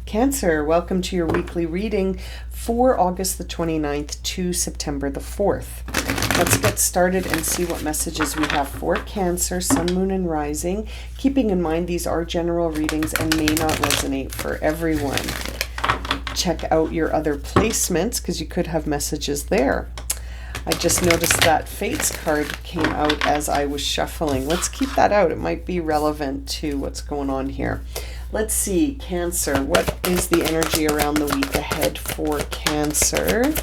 Cancer, welcome to your weekly reading for August the 29th to September the 4th. Let's get started and see what messages we have for Cancer, Sun, Moon, and Rising, keeping in mind these are general readings and may not resonate for everyone. Check out your other placements because you could have messages there. I just noticed that Fates card came out as I was shuffling. Let's keep that out. It might be relevant to what's going on here. Let's see, Cancer. What is the energy around the week ahead for Cancer?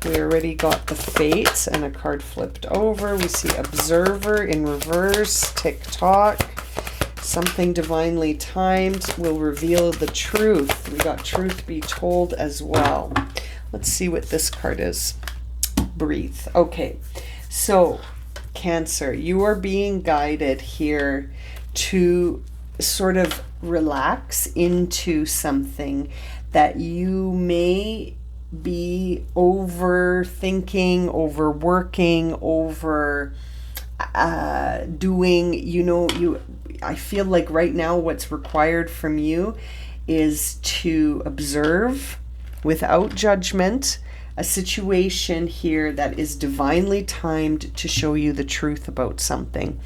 We already got the Fates and a card flipped over. We see Observer in reverse, Tick-tock. Something divinely timed will reveal the truth. We got Truth Be Told as well. Let's see what this card is. Breathe. Okay, so Cancer, you are being guided here to sort of relax into something that you may be overthinking, overworking, doing. I feel like right now what's required from you is to observe without judgment a situation here that is divinely timed to show you the truth about something.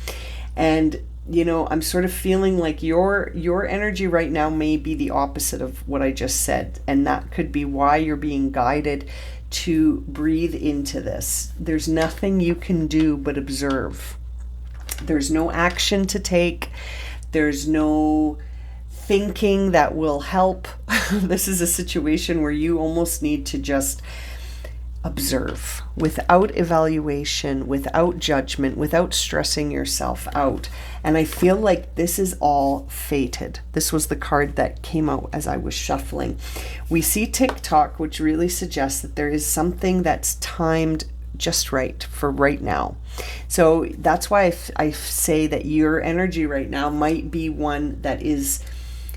And I'm sort of feeling like your energy right now may be the opposite of what I just said, and that could be why you're being guided to breathe into this. There's nothing you can do but observe. There's no action to take. There's no thinking that will help. This is a situation where you almost need to just observe without evaluation, without judgment, without stressing yourself out. And I feel like this is all fated. This was the card that came out as I was shuffling. We see Tick-tock, which really suggests that there is something that's timed just right for right now. So that's why I say that your energy right now might be one that is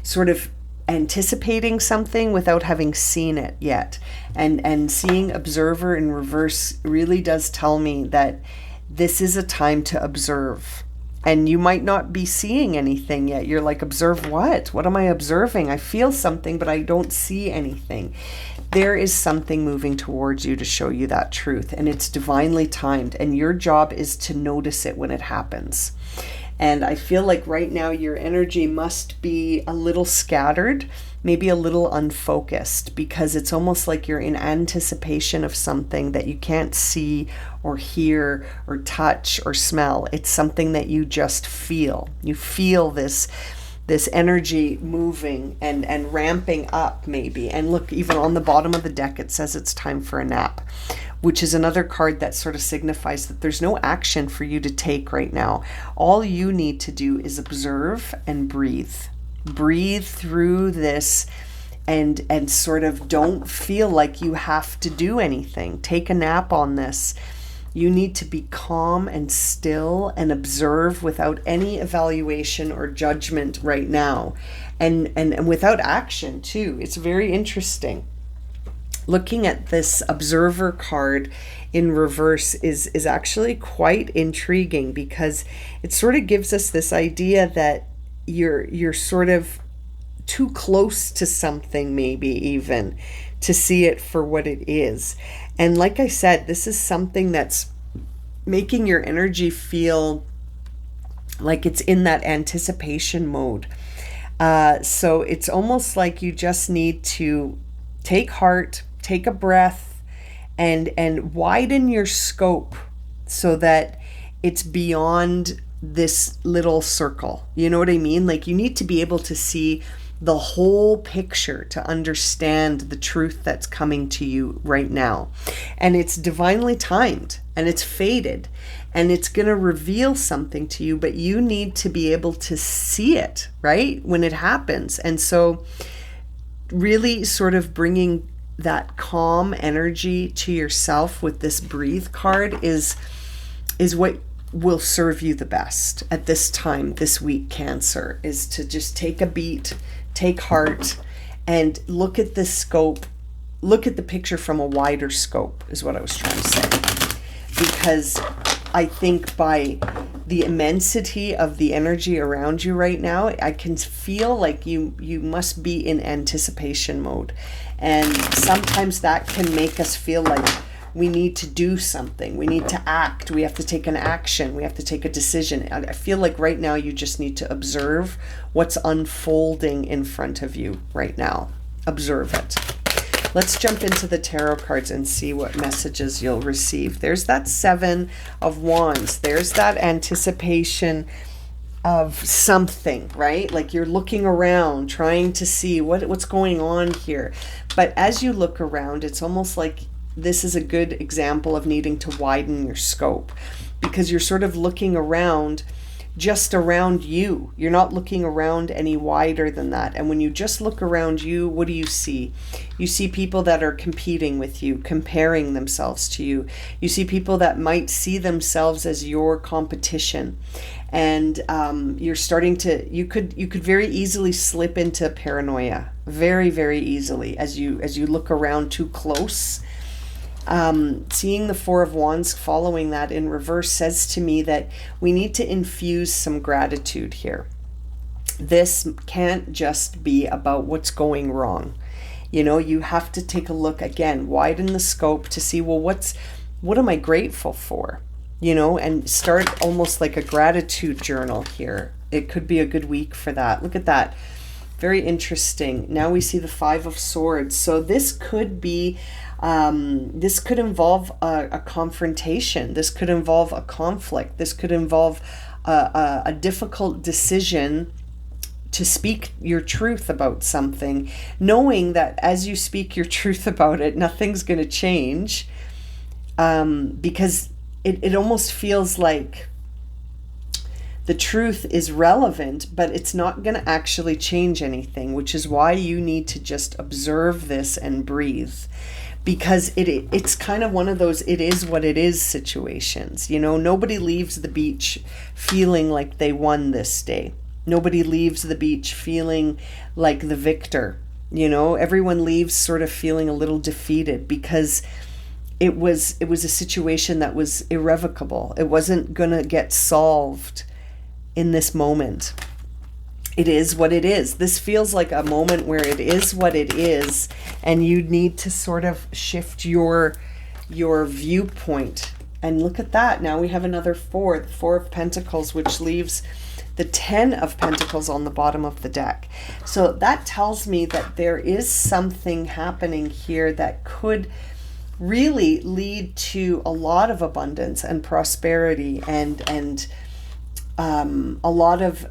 sort of anticipating something without having seen it yet. And seeing Observer in reverse really does tell me that this is a time to observe. And you might not be seeing anything yet. You're like, observe what? What am I observing? I feel something, but I don't see anything. There is something moving towards you to show you that truth, and it's divinely timed, and your job is to notice it when it happens. And I feel like right now your energy must be a little scattered, maybe a little unfocused, because it's almost like you're in anticipation of something that you can't see or hear or touch or smell. It's something that you just feel. You feel this energy moving and ramping up maybe. And look, even on the bottom of the deck, it says it's time for a nap, which is another card that sort of signifies that there's no action for you to take right now. All you need to do is observe and breathe. Breathe through this and sort of don't feel like you have to do anything. Take a nap on this. You need to be calm and still and observe without any evaluation or judgment right now. And without action too. It's very interesting. Looking at this Observer card in reverse is actually quite intriguing, because it sort of gives us this idea that you're sort of too close to something, maybe even to see it for what it is. And like I said, this is something that's making your energy feel like it's in that anticipation mode. So it's almost like you just need to take heart, take a breath, and widen your scope so that it's beyond this little circle. You know what I mean? Like, you need to be able to see the whole picture to understand the truth that's coming to you right now. And it's divinely timed, and it's fated, and it's going to reveal something to you, but you need to be able to see it, right, when it happens. And so really sort of bringing that calm energy to yourself with this Breathe card is what will serve you the best at this time this week, Cancer, is to just take a beat, take heart, and look at the scope, look at the picture from a wider scope is what I was trying to say. Because I think by the immensity of the energy around you right now, I can feel like you must be in anticipation mode. And sometimes that can make us feel like we need to do something. We need to act. We have to take an action. We have to take a decision. I feel like right now you just need to observe what's unfolding in front of you right now. Observe it. Let's jump into the tarot cards and see what messages you'll receive. There's that 7 of Wands. There's that anticipation of something, right? Like you're looking around, trying to see what's going on here. But as you look around, it's almost like this is a good example of needing to widen your scope, because you're sort of looking around just around you. You're not looking around any wider than that. And when you just look around you, what do you see? You see people that are competing with you, comparing themselves to you. You see people that might see themselves as your competition. And you're starting to, you could very easily slip into paranoia, very, very easily as you look around too close. Seeing the 4 of Wands following that in reverse says to me that we need to infuse some gratitude here. This can't just be about what's going wrong. You know, you have to take a look again, widen the scope to see, well, what am I grateful for? You know, and start almost like a gratitude journal here. It could be a good week for that. Look at that. Very interesting. Now we see the 5 of Swords. So this could be this could involve a confrontation. This could involve a conflict. This could involve a difficult decision to speak your truth about something, knowing that as you speak your truth about it, nothing's going to change, because it almost feels like the truth is relevant, but it's not going to actually change anything, which is why you need to just observe this and breathe. Because it's kind of one of those it is what it is situations. You know, nobody leaves the beach feeling like they won this day. Nobody leaves the beach feeling like the victor. You know, everyone leaves sort of feeling a little defeated, because it was a situation that was irrevocable. It wasn't going to get solved in this moment. It is what it is. This feels like a moment where it is what it is, and you need to sort of shift your viewpoint. And look at that. Now we have another 4, the 4 of Pentacles, which leaves the 10 of Pentacles on the bottom of the deck. So that tells me that there is something happening here that could really lead to a lot of abundance and prosperity and a lot of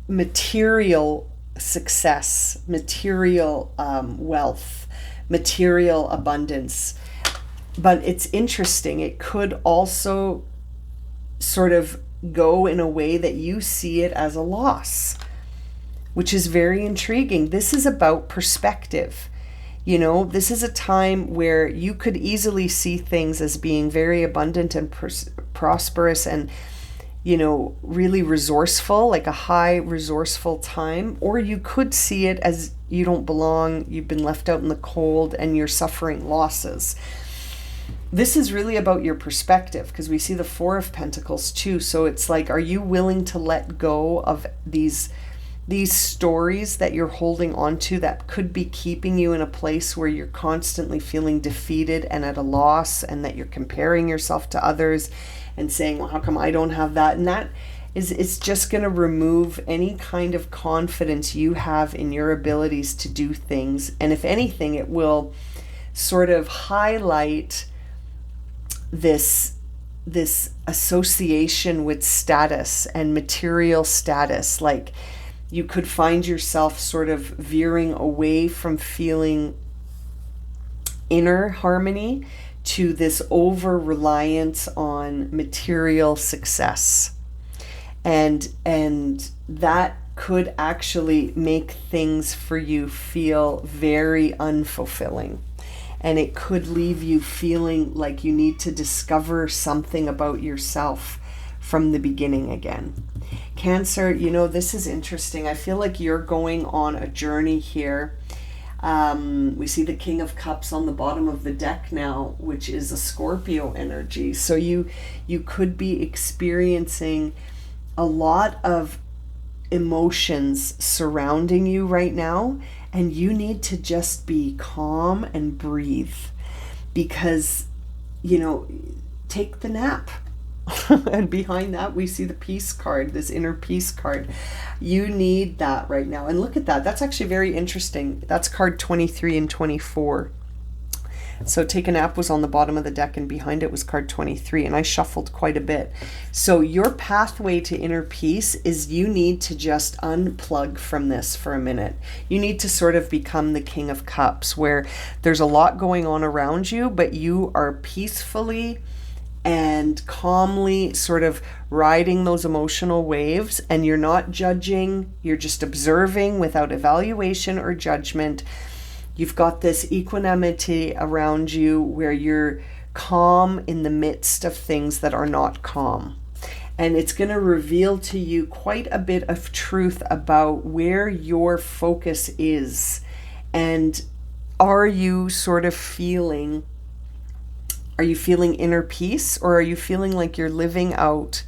material success, material wealth, material abundance. But it's interesting. It could also sort of go in a way that you see it as a loss, which is very intriguing. This is about perspective. You know, this is a time where you could easily see things as being very abundant and prosperous and, you know, really resourceful, like a high resourceful time. Or you could see it as you don't belong, you've been left out in the cold, and you're suffering losses. This is really about your perspective, because we see the 4 of Pentacles too. So it's like, are you willing to let go of these stories that you're holding on to that could be keeping you in a place where you're constantly feeling defeated and at a loss, and that you're comparing yourself to others and saying, well, how come I don't have that? And that is, it's just going to remove any kind of confidence you have in your abilities to do things. And if anything, it will sort of highlight this association with status and material status. Like, you could find yourself sort of veering away from feeling inner harmony to this over-reliance on material success. And that could actually make things for you feel very unfulfilling. And it could leave you feeling like you need to discover something about yourself from the beginning again. Cancer, you know, this is interesting. I feel like you're going on a journey here. We see the King of Cups on the bottom of the deck now, which is a Scorpio energy. So you could be experiencing a lot of emotions surrounding you right now, and you need to just be calm and breathe, because, take the nap. And behind that, we see the peace card, this inner peace card. You need that right now. And look at that. That's actually very interesting. That's card 23 and 24. So take a nap was on the bottom of the deck, and behind it was card 23. And I shuffled quite a bit. So your pathway to inner peace is you need to just unplug from this for a minute. You need to sort of become the King of Cups, where there's a lot going on around you, but you are peacefully and calmly sort of riding those emotional waves, and you're not judging, you're just observing without evaluation or judgment. You've got this equanimity around you where you're calm in the midst of things that are not calm. And it's going to reveal to you quite a bit of truth about where your focus is. And are you feeling inner peace, or are you feeling like you're living out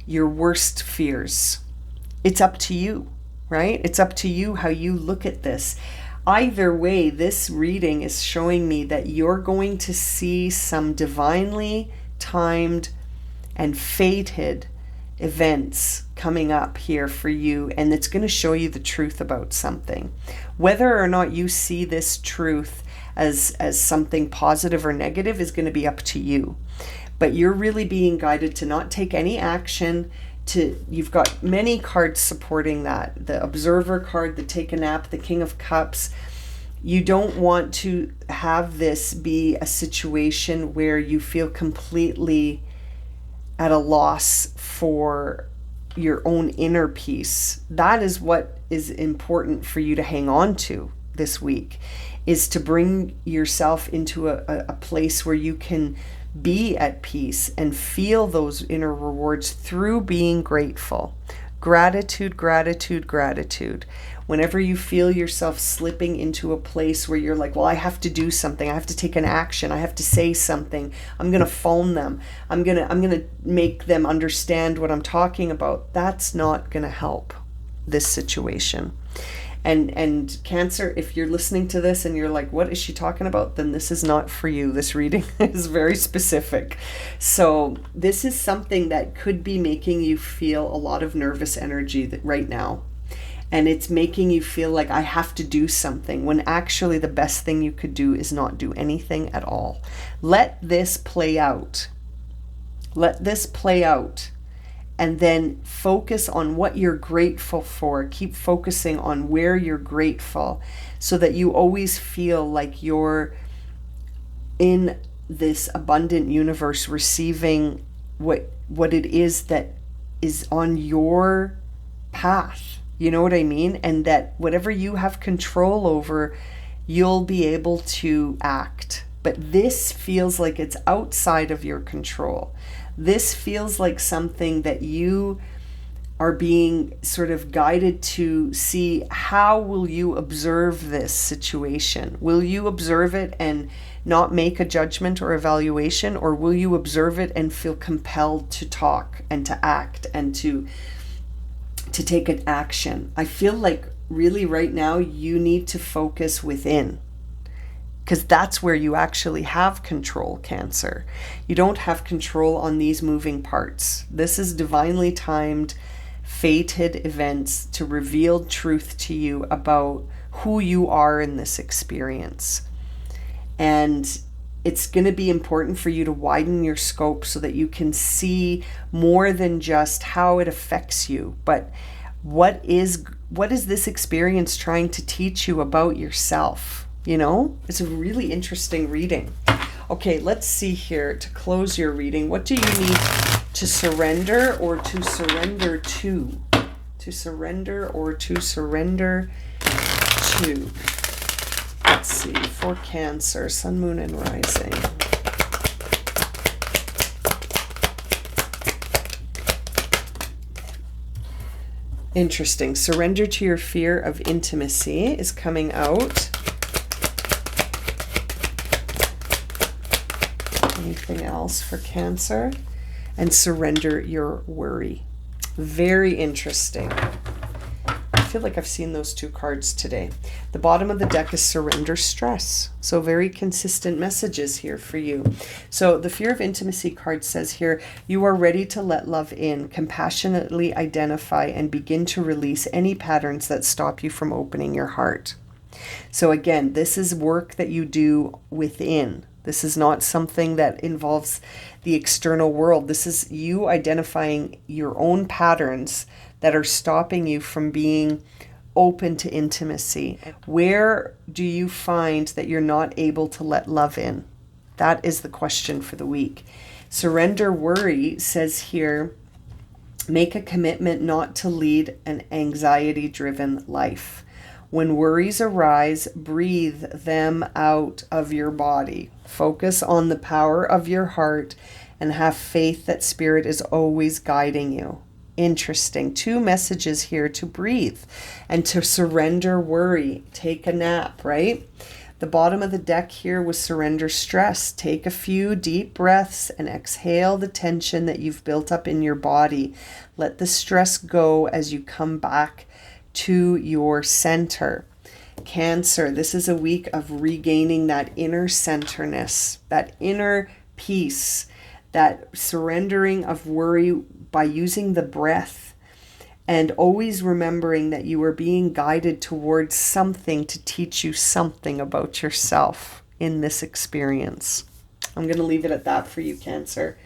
your worst fears? It's up to you, right? It's up to you how you look at this. Either way, this reading is showing me that you're going to see some divinely timed and fated events coming up here for you, and it's going to show you the truth about something. Whether or not you see this truth as something positive or negative is going to be up to you. But you're really being guided to not take any action. You've got many cards supporting that. The Observer card, the Take a Nap, the King of Cups. You don't want to have this be a situation where you feel completely at a loss for your own inner peace. That is what is important for you to hang on to this week, is to bring yourself into a place where you can be at peace and feel those inner rewards through being grateful. Gratitude, gratitude, gratitude. Whenever you feel yourself slipping into a place where you're like, well, I have to do something, I have to take an action, I have to say something, I'm going to phone them, I'm going to make them understand what I'm talking about, that's not going to help this situation. And Cancer, if you're listening to this and you're like, what is she talking about? Then this is not for you. This reading is very specific. So this is something that could be making you feel a lot of nervous energy right now. And it's making you feel like I have to do something, when actually the best thing you could do is not do anything at all. Let this play out. Let this play out. And then focus on what you're grateful for. Keep focusing on where you're grateful, so that you always feel like you're in this abundant universe, receiving what it is that is on your path. You know what I mean? And that whatever you have control over, you'll be able to act. But this feels like it's outside of your control. This feels like something that you are being sort of guided to see. How will you observe this situation? Will you observe it and not make a judgment or evaluation, or will you observe it and feel compelled to talk and to act and to take an action? I feel like really right now you need to focus within, because that's where you actually have control, Cancer. You don't have control on these moving parts. This is divinely timed, fated events to reveal truth to you about who you are in this experience. And it's going to be important for you to widen your scope so that you can see more than just how it affects you, but what is this experience trying to teach you about yourself? You know, it's a really interesting reading. Okay, let's see here to close your reading. What do you need to surrender or to surrender to? To surrender or to surrender to? Let's see, for Cancer, Sun, Moon, and Rising. Interesting. Surrender to your fear of intimacy is coming out. Anything else for Cancer? And surrender your worry. Very interesting. I feel like I've seen those two cards today. The bottom of the deck is surrender stress. So very consistent messages here for you. So the fear of intimacy card says here, you are ready to let love in, compassionately identify and begin to release any patterns that stop you from opening your heart. So again, this is work that you do within. This is not something that involves the external world. This is you identifying your own patterns that are stopping you from being open to intimacy. Where do you find that you're not able to let love in? That is the question for the week. Surrender worry says here, make a commitment not to lead an anxiety-driven life. When worries arise, breathe them out of your body. Focus on the power of your heart and have faith that Spirit is always guiding you. Interesting. Two messages here: to breathe and to surrender worry. Take a nap, right? The bottom of the deck here was surrender stress. Take a few deep breaths and exhale the tension that you've built up in your body. Let the stress go as you come back to your center. Cancer, this is a week of regaining that inner centerness, that inner peace, that surrendering of worry by using the breath, and always remembering that you are being guided towards something to teach you something about yourself in this experience. I'm going to leave it at that for you, Cancer.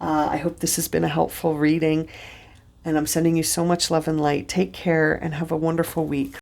I hope this has been a helpful reading. And I'm sending you so much love and light. Take care and have a wonderful week.